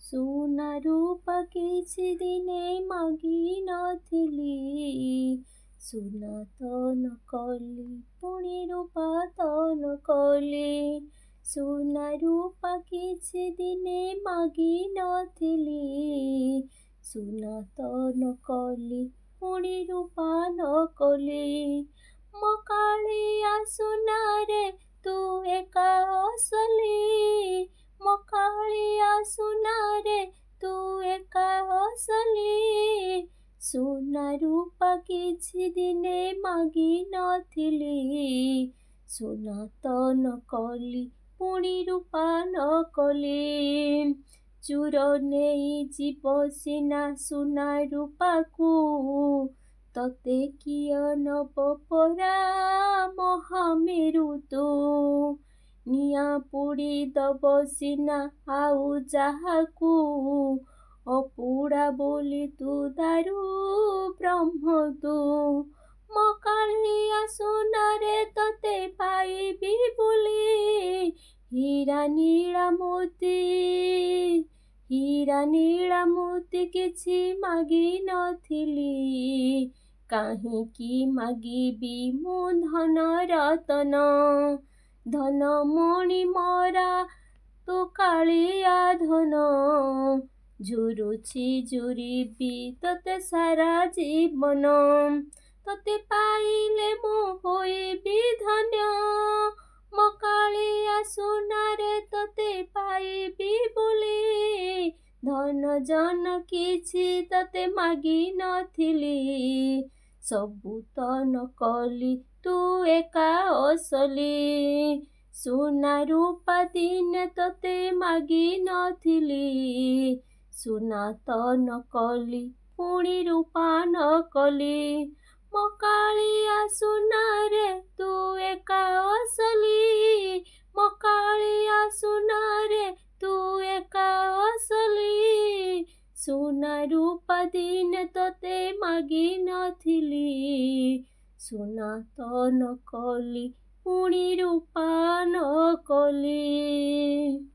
ସୁନା ରୂପା କିଛି ଦିନେ ମାଗି ନଥିଲି, ସୁନା ତ ନ କଲି ପୁଣି ରୂପା ତ ନ କଲି। ସୁନା ରୂପା କିଛି ଦିନେ ମାଗି ନଥିଲି, ସୁନା ତ ନ କଲି ପୁଣି ରୂପା ନ କଲି। ମୋ କାଳିଆ ସୁନାରେ ତୁ ଏକା ଅସଲି, ମୋ କାଳିଆ ସୁନାରେ ତୁ ଏକା ଅସଲି। ସୁନା ରୂପା କିଛି ଦିନେ ମାଗି ନଥିଲି, ସୁନା ତ ନ କଲି ପୁଣି ରୂପା ନ କଲି। ଚୋର ନେଇଯିବ ସିନା ସୁନା ରୂପାକୁ, ତତେ କିଏ ନବ ପରା ମହାମେରୁ ତୁ। ନିଆଁ ପୋଡ଼ି ଦବ ସିନା ଆଉ ଯାହାକୁ, ଅପୋଡ଼ା ବୋଲି ତୁ ଦାରୁ ବ୍ରହ୍ମ ତୁ। ମୋ କାଳିଆ ସୁନାରେ ତତେ ପାଇବି ବୋଲି, ହୀରା ନୀଳ ମୋତି, ହୀରା ନୀଳ ମୋତି କିଛି ମାଗି ନଥିଲି। କାହିଁକି ମାଗିବି ମୁଁ ଧନ ରତନ, ଧନ ମଣି ମରା ତୁ କାଳିଆ ଧନ। ଝୁରୁଛି ଝୁରିବି ତତେ ସାରା ଜୀବନ, ତତେ ପାଇଲେ ମୁଁ ହୋଇବି ଧନ୍ୟ। ମୋ କାଳିଆ ସୁନାରେ ତତେ ପାଇବି ବୋଲି, ଧନ ଜନ କିଛି ତତେ ମାଗି ନଥିଲି। ସବୁ ତ ନ କଲି ତୁ ଏକା ଅସଲି, ସୁନା ରୂପା ଦିନେ ତତେ ମାଗି ନଥିଲି, ସୁନା ତ ନ କଲି ପୁଣି ରୂପା ନ କଲି। ମୋ କାଳିଆ ସୁନାରେ ତୁ ଏକା ଅସଲି, ମୋ କାଳିଆ ସୁନାରେ ତୁ ଏକା ଅସଲି। ସୁନା ରୂପା ଦିନେ ତତେ ମାଗି ନଥିଲି, ସୁନା ତ ନ କଲି ପୁଣି ରୂପା ନ କଲି।